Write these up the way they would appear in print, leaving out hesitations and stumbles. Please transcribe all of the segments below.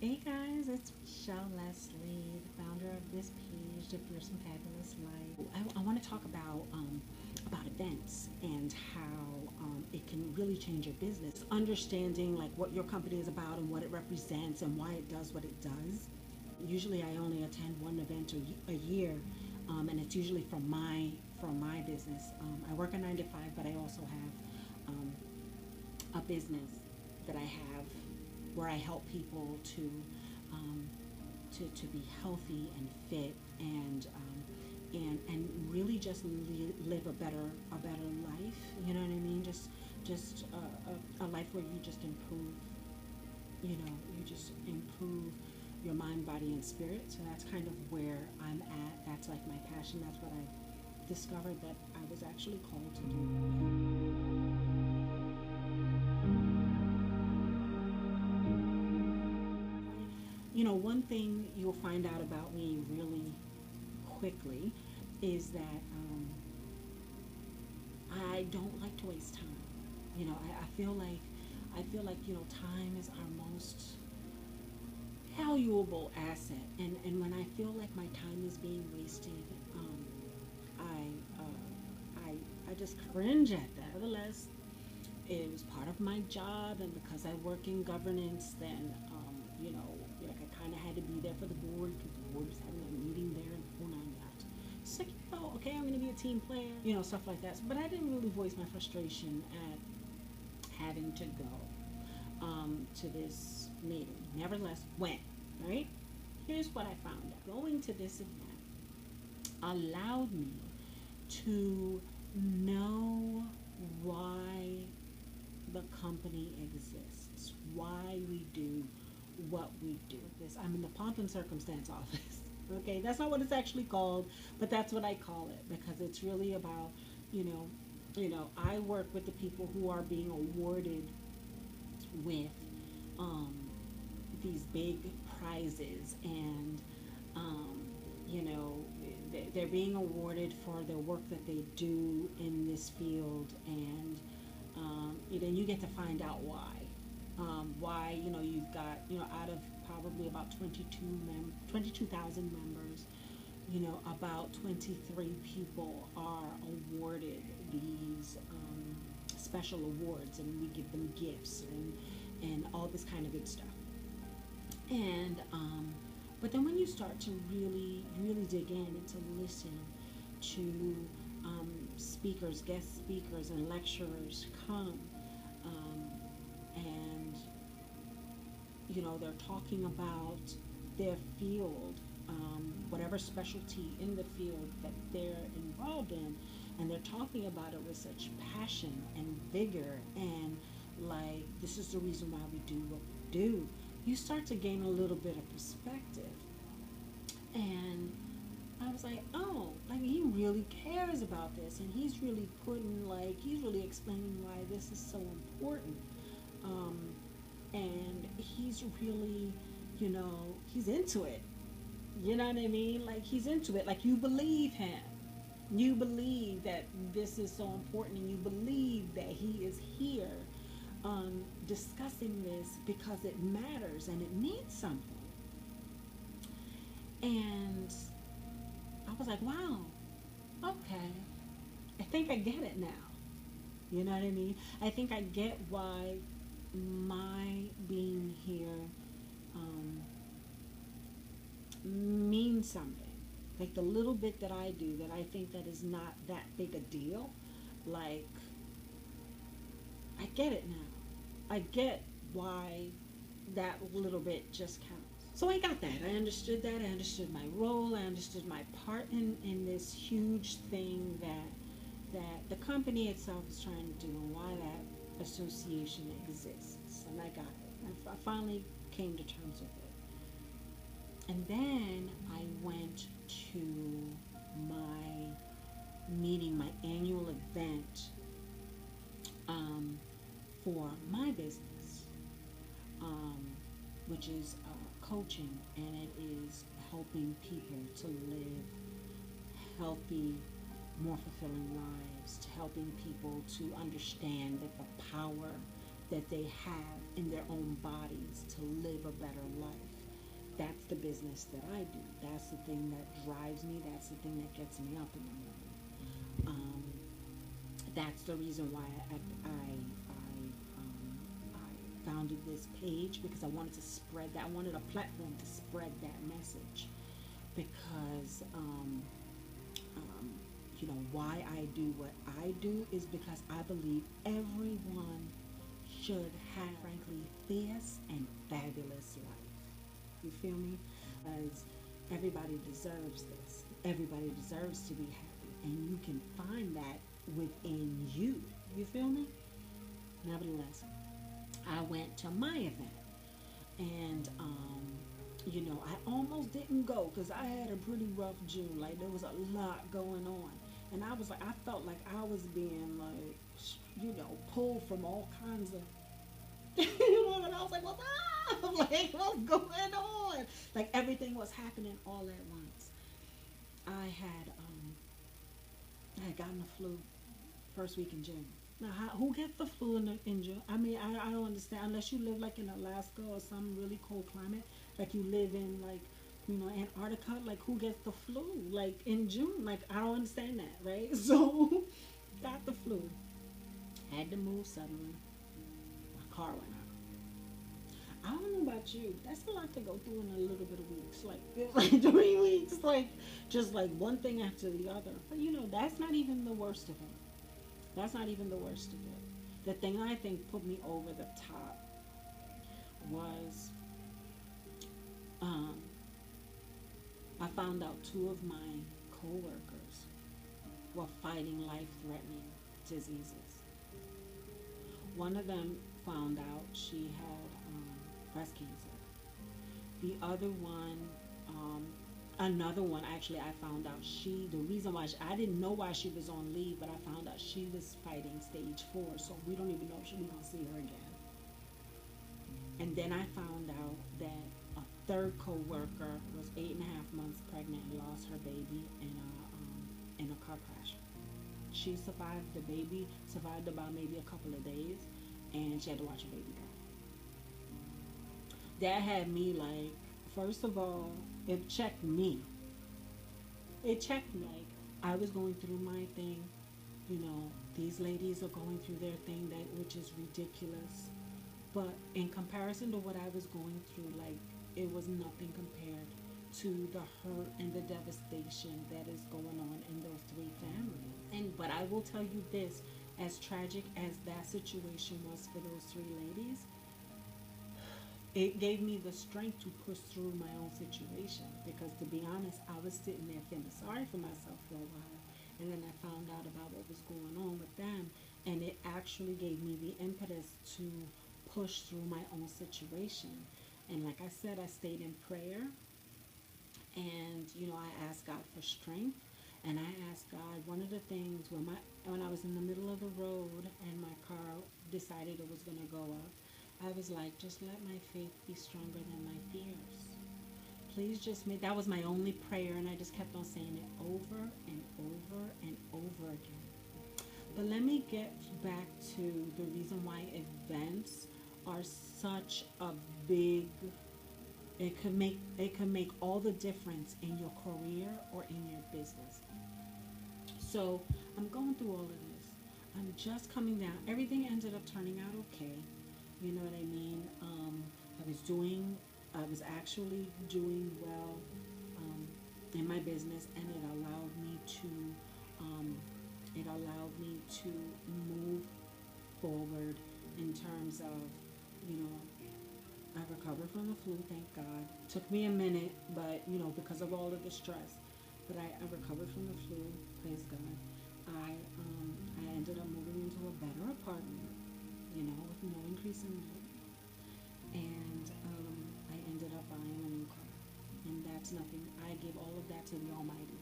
Hey guys, it's Michelle Leslie, the founder of this page, The Fierce and Fabulous Life. I want to talk about events and how it can really change your business. Understanding like what your company is about and what it represents and why it does what it does. Usually, I only attend one event a year, and it's usually from my business. I work a 9 to 5, but I also have a business that I have where I help people um, to be healthy and fit and really just live a better life. You know what I mean? Just a life where you just improve. You just improve your mind, body, and spirit. So that's kind of where I'm at. That's like my passion. That's what I discovered that I was actually called to do. One thing you'll find out about me really quickly is that I don't like to waste time. I feel like time is our most valuable asset, and when I feel like my time is being wasted, I I just cringe at that. Nevertheless, it was part of my job, and because I work in governance, then like I kind of had to be there for the board because the board was having a meeting there and the whole nine yards. It's like, okay, I'm going to be a team player, stuff like that. But I didn't really voice my frustration at having to go to this meeting. Nevertheless, went. Right? Here's what I found out. Going to this event allowed me to know why the company exists, why we do what we do. I'm in the pomp and circumstance office. Okay, that's not what it's actually called, but that's what I call it because it's really about, I work with the people who are being awarded with um, these big prizes, and um, you know they're being awarded for the work that they do in this field, and you get to find out why. Why you've got out of probably about 22,000 members, about 23 people are awarded these special awards, and we give them gifts and all this kind of good stuff. And but then when you start to really dig in and to listen to speakers, guest speakers, and lecturers come, and they're talking about their field, whatever specialty in the field that they're involved in, and they're talking about it with such passion and vigor, and like this is the reason why we do what we do. You start to gain a little bit of perspective, and I was like, oh, like he really cares about this, and he's really explaining why this is so important, and he's really, he's into it. You know what I mean? Like he's into it. Like you believe him. You believe that this is so important, and you believe that he is here discussing this because it matters and it means something. And I was like, wow, okay, I think I get it now. You know what I mean? I think I get why my being here means something. Like the little bit that I do that I think that is not that big a deal, like I get it now. I get why that little bit just counts. So I got that. I understood that. I understood my role. I understood my part in this huge thing that the company itself is trying to do, and why that association exists. And I got it. I finally came to terms with it. And then I went to my meeting, my annual event for my business, which is coaching, and it is helping people to live healthy, more fulfilling lives, to helping people to understand that the power that they have in their own bodies to live a better life. That's the business that I do. That's the thing that drives me. That's the thing that gets me up in the morning. That's the reason why I founded this page, because I wanted to spread that. I wanted a platform to spread that message, because um, why I do what I do is because I believe everyone should have, frankly, fierce and fabulous life. You feel me? As everybody deserves this. Everybody deserves to be happy, and you can find that within you. You feel me? Nevertheless, I went to my event, and I almost didn't go because I had a pretty rough June. Like, there was a lot going on, and I was like, I felt like I was being, like, pulled from all kinds of, and I was like, what's up? Like, what's going on? Like, everything was happening all at once. I had I had gotten the flu first week in June. Now, who gets the flu in June? I mean, I don't understand, unless you live like in Alaska or some really cold climate, like you live in, like, Antarctica. Like, who gets the flu like in June? Like, I don't understand that, right? So got the flu, had to move suddenly. My car went out. I don't know about you. That's a lot to go through in a little bit of weeks. Like, it's like 3 weeks, like, just like one thing after the other. But that's not even the worst of it. That's not even the worst of it. The thing I think put me over the top was, um, I found out two of my coworkers were fighting life-threatening diseases. One of them found out she had breast cancer. The other one, another one, actually, I found out the reason why, I didn't know why she was on leave, but I found out she was fighting stage 4, so we don't even know if we're going to see her again. And then I found out that a third co-worker was 8.5 months pregnant and lost her baby in a car crash. She survived. The baby survived about maybe a couple of days, and she had to watch her baby die. That had me, like, first of all, it checked me. It checked me. Like, I was going through my thing. These ladies are going through their thing, which is ridiculous. But in comparison to what I was going through, like, it was nothing compared to the hurt and the devastation that is going on in those three families. But I will tell you this, as tragic as that situation was for those three ladies, it gave me the strength to push through my own situation, because, to be honest, I was sitting there feeling sorry for myself for a while, and then I found out about what was going on with them, and it actually gave me the impetus to push through my own situation. And like I said, I stayed in prayer, and I asked God for strength, and I asked God, one of the things, when I was in the middle of the road and my car decided it was going to go up, I was like, just let my faith be stronger than my fears. Please just make, that was my only prayer, and I just kept on saying it over and over and over again. But let me get back to the reason why events are such a big, it could make all the difference in your career or in your business. So I'm going through all of this. I'm just coming down. Everything ended up turning out okay. You know what I mean? I was actually doing well in my business, and it allowed me to move forward in terms of, you know, I recovered from the flu, thank God. Took me a minute, but, because of all of the stress. But I recovered from the flu, praise God. I ended up moving into a better apartment, with no increase in rent. And I ended up buying a new car. And that's nothing. I give all of that to the Almighty.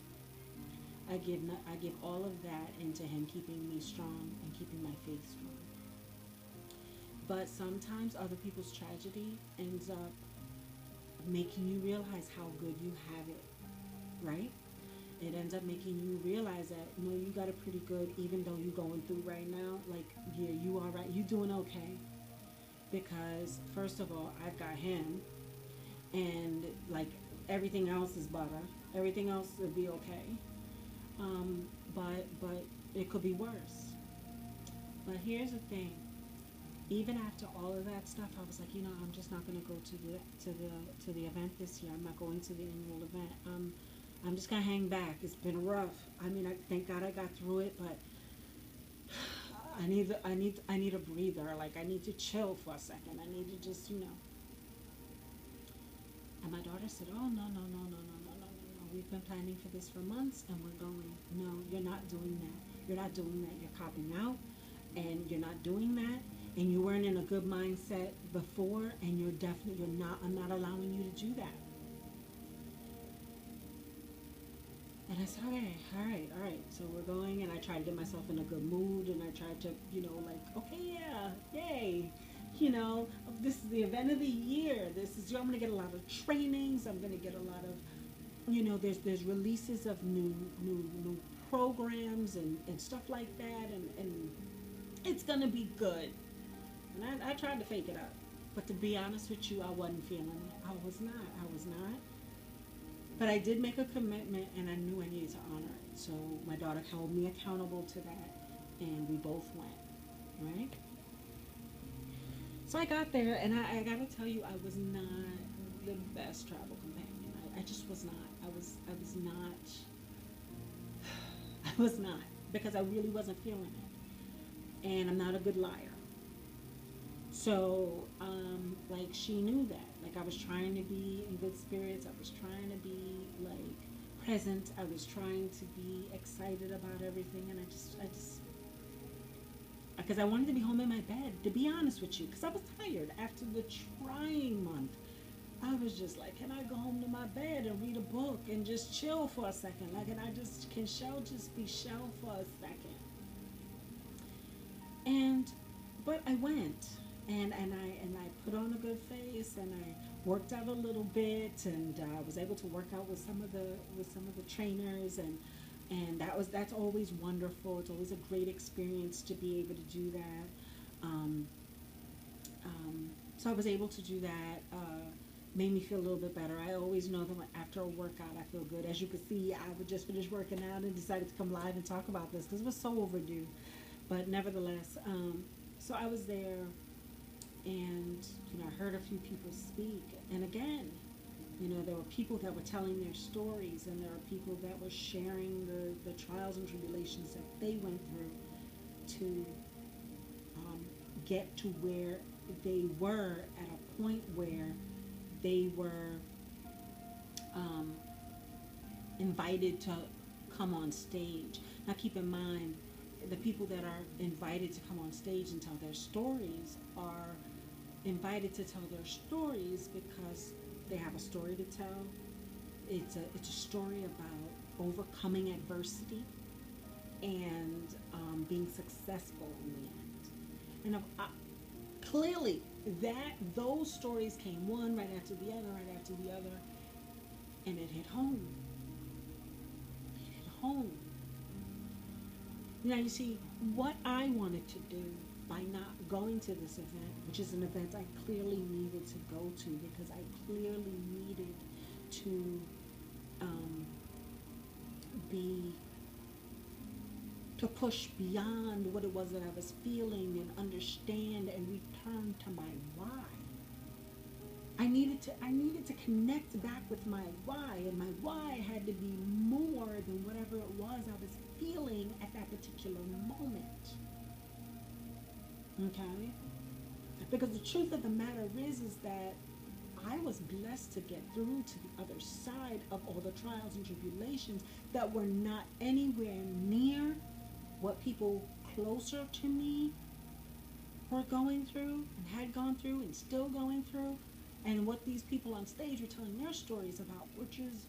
I give all of that into Him keeping me strong and keeping my faith strong. But sometimes other people's tragedy ends up making you realize how good you have it, right? It ends up making you realize that, you got it pretty good, even though you're going through right now. Like, yeah, you are right. You're doing okay. Because, first of all, I've got Him. and like everything else is butter. Everything else would be okay. But it could be worse. But here's the thing. Even after all of that stuff, I was like, I'm just not gonna go to the event this year. I'm not going to the annual event. I'm just gonna hang back. It's been rough. I mean, thank God I got through it, but I need a breather. Like I need to chill for a second. I need to just. And my daughter said, "Oh no no no no no no no no no. We've been planning for this for months, and we're going. No, you're not doing that. You're not doing that. You're copping out, and you're not doing that. And you weren't in a good mindset before, and you're not. I'm not allowing you to do that." And I said, "Okay, all right. So we're going." And I tried to get myself in a good mood, and I tried to, like, okay, yeah, yay. This is the event of the year. I'm going to get a lot of trainings. I'm going to get a lot of, there's releases of new programs and stuff like that, and it's going to be good. And I tried to fake it up. But to be honest with you, I wasn't feeling it. I was not. I was not. But I did make a commitment, and I knew I needed to honor it. So my daughter held me accountable to that, and we both went, right? So I got there, and I gotta tell you, I was not the best travel companion. I just was not. I was not. I was not, because I really wasn't feeling it, and I'm not a good liar. So, like, she knew that. Like, I was trying to be in good spirits. I was trying to be, like, present. I was trying to be excited about everything. And because I wanted to be home in my bed, to be honest with you. Because I was tired after the trying month. I was just like, can I go home to my bed and read a book and just chill for a second? Like, and can shell just be shell for a second? And but I went, and I put on a good face, and I worked out a little bit, and I was able to work out with some of the trainers, and that's always wonderful. It's always a great experience to be able to do that. So I was able to do that. Made me feel a little bit better. I always know that after a workout, I feel good. As you can see, I would just finish working out and decided to come live and talk about this because it was so overdue. But nevertheless, so I was there, and I heard a few people speak, and again, there were people that were telling their stories, and there were people that were sharing the trials and tribulations that they went through to get to where they were at a point where they were invited to come on stage. Now, keep in mind, the people that are invited to come on stage and tell their stories are invited to tell their stories because they have a story to tell. It's a story about overcoming adversity and being successful in the end. And clearly, those stories came one right after the other, right after the other, and it hit home. It hit home. Now, you see, what I wanted to do by not going to this event, which is an event I clearly needed to go to because I clearly needed to be to push beyond what it was that I was feeling and understand and return to my why. I needed to connect back with my why, and my why had to be more than whatever it was I was feeling at that particular moment. Okay? Because the truth of the matter is that I was blessed to get through to the other side of all the trials and tribulations that were not anywhere near what people closer to me were going through and had gone through and still going through, and what these people on stage were telling their stories about, which is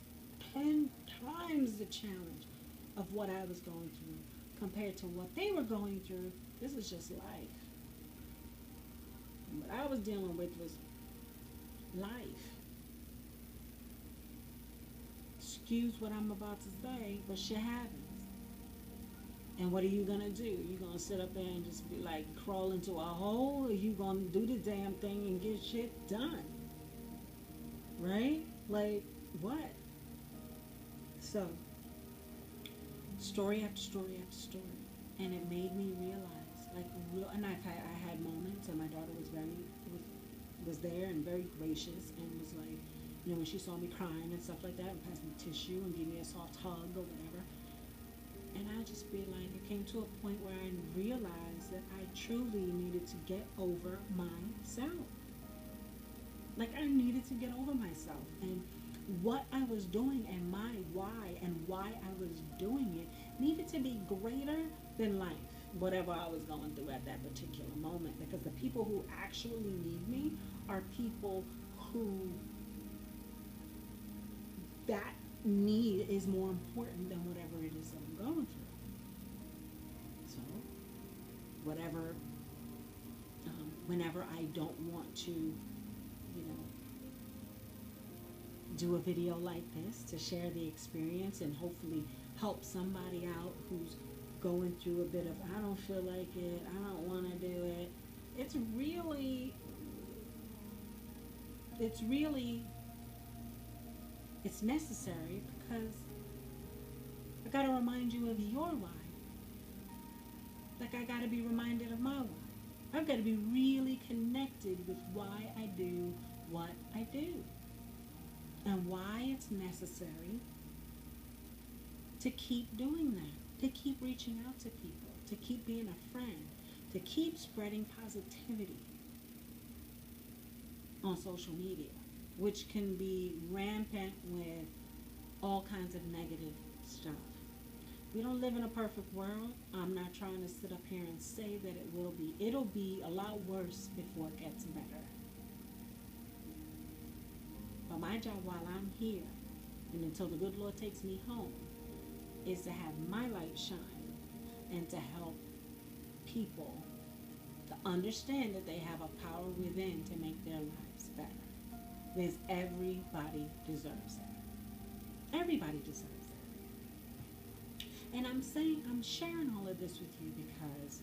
10 times the challenge of what I was going through compared to what they were going through. This is just life. And what I was dealing with was life. Excuse what I'm about to say, but shit happens. And what are you gonna do? You gonna sit up there and just be like crawl into a hole, or you gonna do the damn thing and get shit done? right? Like, what? So, story after story after story. And it made me realize, like, real, and I had moments, and my daughter was there and very gracious and was like, when she saw me crying and stuff like that, and passed me tissue and gave me a soft hug or whatever. And I just realized it came to a point where I realized that I truly needed to get over myself. Like, I needed to get over myself. And what I was doing and my why and why I was doing it needed to be greater than life, whatever I was going through at that particular moment. Because the people who actually need me are people who that need is more important than whatever it is that I'm going through. So, whatever, whenever I don't want to, do a video like this to share the experience and hopefully help somebody out who's going through a bit of, I don't feel like it, I don't want to do it. It's really, it's really, it's necessary because I got to remind you of your why. Like, I got to be reminded of my why. I've got to be really connected with why I do what I do and why it's necessary to keep doing that, to keep reaching out to people, to keep being a friend, to keep spreading positivity on social media, which can be rampant with all kinds of negative stuff. We don't live in a perfect world. I'm not trying to sit up here and say that it will be. It'll be a lot worse before it gets better. But my job while I'm here and until the good Lord takes me home is to have my light shine and to help people to understand that they have a power within to make their lives better. Because everybody deserves it. Everybody deserves it. And I'm sharing all of this with you because,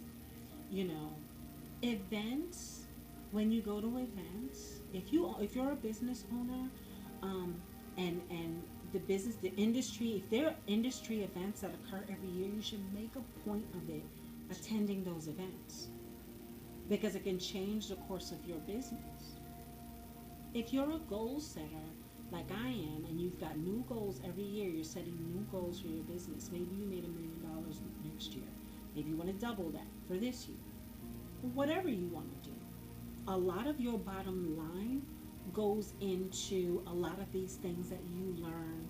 events, when you go to events, if you're a business owner, and the industry, if there are industry events that occur every year, you should make a point of it attending those events because it can change the course of your business. If you're a goal setter like I am, and you've got new goals every year, you're setting new goals for your business. Maybe you made $1 million next year. Maybe you want to double that for this year. Whatever you want to do. A lot of your bottom line goes into a lot of these things that you learn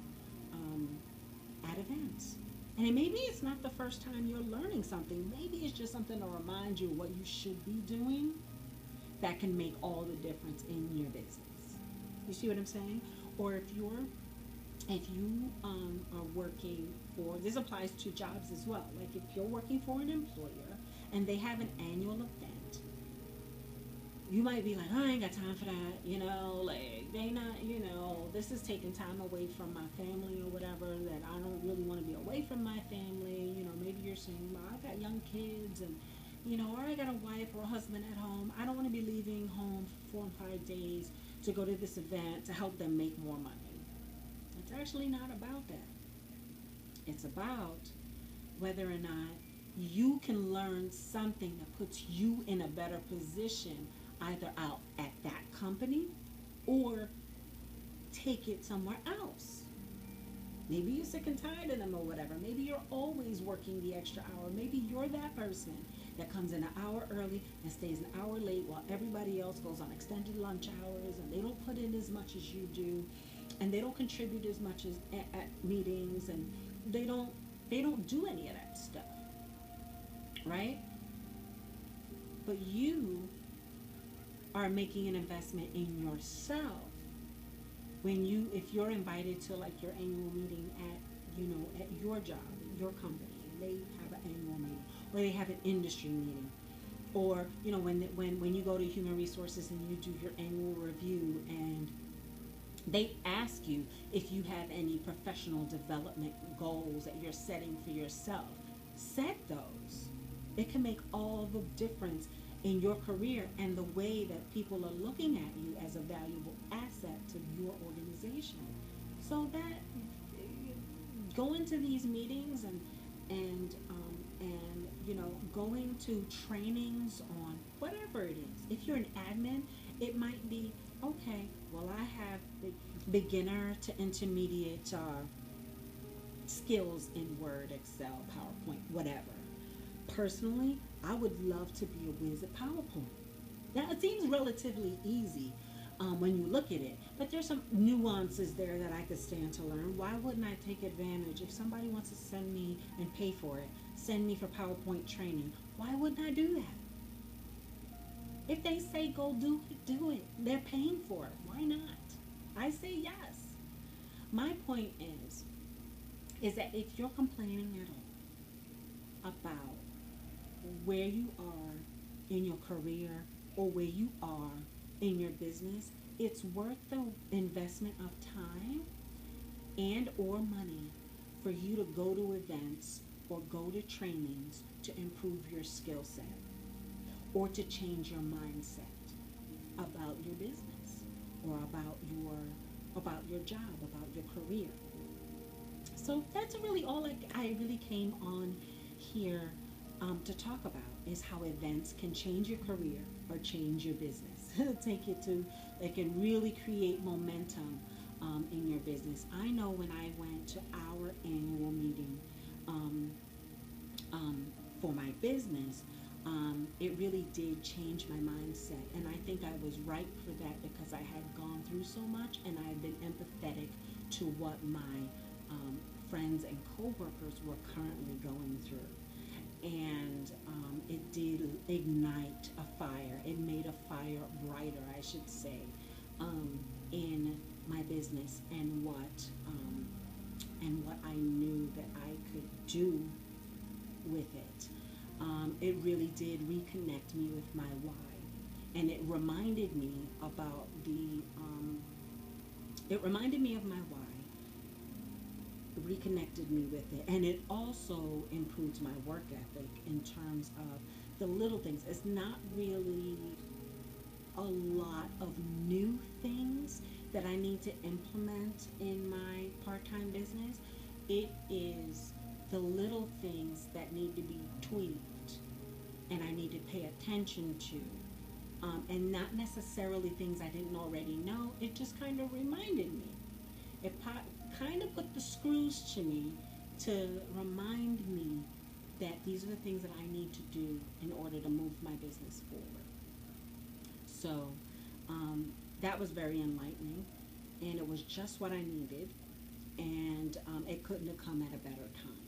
at events. And maybe it's not the first time you're learning something. Maybe it's just something to remind you of what you should be doing that can make all the difference in your business. You see what I'm saying? Or if you are working for, this applies to jobs as well. Like if you're working for an employer and they have an annual event, you might be like, oh, I ain't got time for that, like they not, this is taking time away from my family or whatever, that I don't really want to be away from my family. Maybe you're saying, well, I got young kids and, or I got a wife or a husband at home. I don't want to be leaving home for 4 and 5 days to go to this event to help them make more money. It's actually not about that. It's about whether or not you can learn something that puts you in a better position either out at that company or take it somewhere else. Maybe you're sick and tired of them or whatever. Maybe you're always working the extra hour. Maybe you're that person that comes in an hour early and stays an hour late while everybody else goes on extended lunch hours and they don't put in as much as you do and they don't contribute as much as at meetings and they don't do any of that stuff. Right? But you are making an investment in yourself if you're invited to like your annual meeting at your job, your company, and they have an annual meeting, or they have an industry meeting, or when you go to human resources and you do your annual review and they ask you if you have any professional development goals that you're setting for yourself. Set those. It can make all the difference in your career and the way that people are looking at you as a valuable asset to your organization. So that going to these meetings and going to trainings on whatever it is. If you're an admin, it might be okay. Well, I have beginner to intermediate skills in Word, Excel, PowerPoint, whatever. Personally, I would love to be a whiz at PowerPoint. Now, it seems relatively easy when you look at it, but there's some nuances there that I could stand to learn. Why wouldn't I take advantage? If somebody wants to send me and pay for it, send me for PowerPoint training, why wouldn't I do that? If they say go do it, do it. They're paying for it. Why not? I say yes. My point is that if you're complaining at all about where you are in your career or where you are in your business, it's worth the investment of time and or money for you to go to events or go to trainings to improve your skill set or to change your mindset about your business or about your job, about your career. So that's really all I really came on here to talk about is how events can change your career or change your business. Take it to, they can really create momentum in your business. I know when I went to our annual meeting um, for my business, it really did change my mindset. And I think I was right for that because I had gone through so much and I had been empathetic to what my friends and coworkers were currently going through. And it did ignite a fire. It made a fire brighter, I should say, in my business and what I knew that I could do with it. It really did reconnect me with my why, and it reminded me about the. It reminded me of my why. Reconnected me with it, and it also improves my work ethic in terms of the little things. It's not really a lot of new things that I need to implement in my part-time business. It is the little things that need to be tweaked and I need to pay attention to. And not necessarily things I didn't already know. It just kind of reminded me. It kind of put the screws to me to remind me that these are the things that I need to do in order to move my business forward. So that was very enlightening, and it was just what I needed, and it couldn't have come at a better time.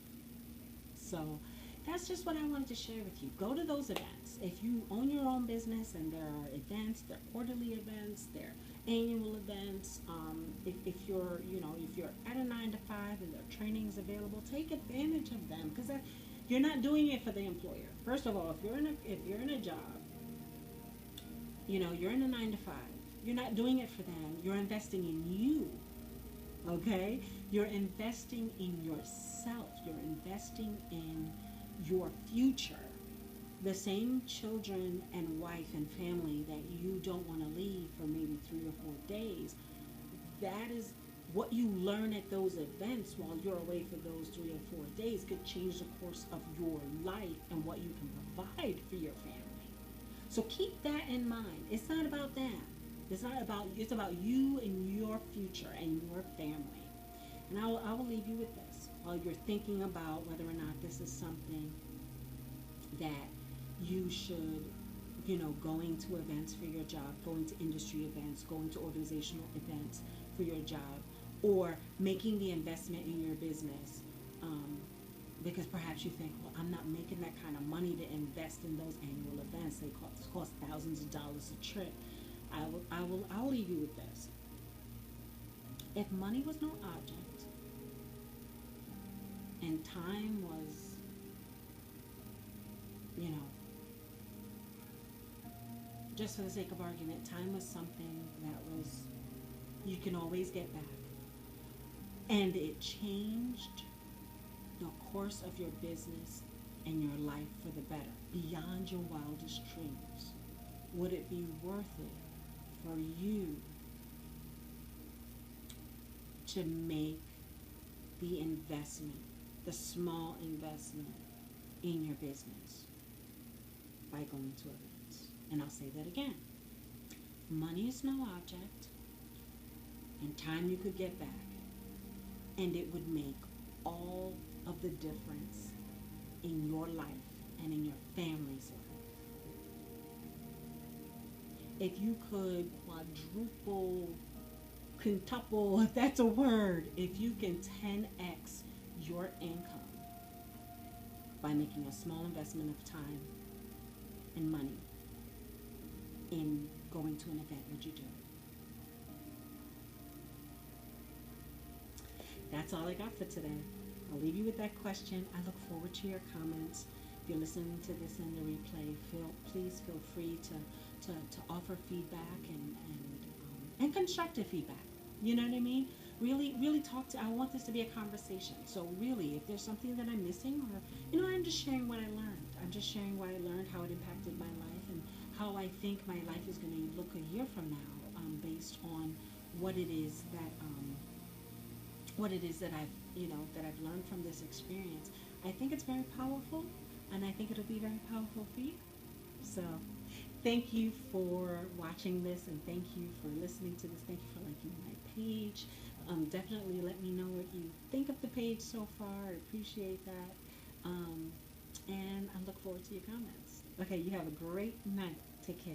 So that's just what I wanted to share with you. Go to those events. If you own your own business and there are events, there are quarterly events, there are annual events. If you're, if you're at a 9 to 5 and there are trainings available, take advantage of them because you're not doing it for the employer. First of all, if you're in a job, you're in a 9 to 5. You're not doing it for them. You're investing in you. Okay? You're investing in yourself. You're investing in your future. The same children and wife and family that you don't want to leave for maybe 3 or 4 days, that is what you learn at those events while you're away for those 3 or 4 days could change the course of your life and what you can provide for your family. So keep that in mind. It's not about them. It's about you and your future and your family. And I will leave you with this while you're thinking about whether or not this is something that you should, going to events for your job, going to industry events, going to organizational events for your job, or making the investment in your business. Because perhaps you think, well, I'm not making that kind of money to invest in those annual events. They cost thousands of dollars a trip. I'll leave you with this. If money was no object and time was, just for the sake of argument, time was something that was, you can always get back. And it changed the course of your business and your life for the better, beyond your wildest dreams? Would it be worth it for you to make the investment, the small investment in your business by going to events? And I'll say that again. Money is no object, and time you could get back, and it would make all of the difference in your life and in your family's life. If you could quadruple, quintuple, if that's a word, if you can 10x your income by making a small investment of time and money in going to an event, would you do it? That's all I got for today. I'll leave you with that question. I look forward to your comments. If you're listening to this in the replay, please feel free to offer feedback and constructive feedback. You know what I mean? Really talk to. I want this to be a conversation. So really, if there's something that I'm missing, or I'm just sharing what I learned. I'm just sharing what I learned, how it impacted my life, and how I think my life is going to look a year from now, based on what it is that I've learned from this experience. I think it's very powerful, and I think it'll be very powerful for you. So thank you for watching this, and thank you for listening to this. Thank you for liking my page. Definitely let me know what you think of the page so far. I appreciate that. And I look forward to your comments. Okay, you have a great night. Take care.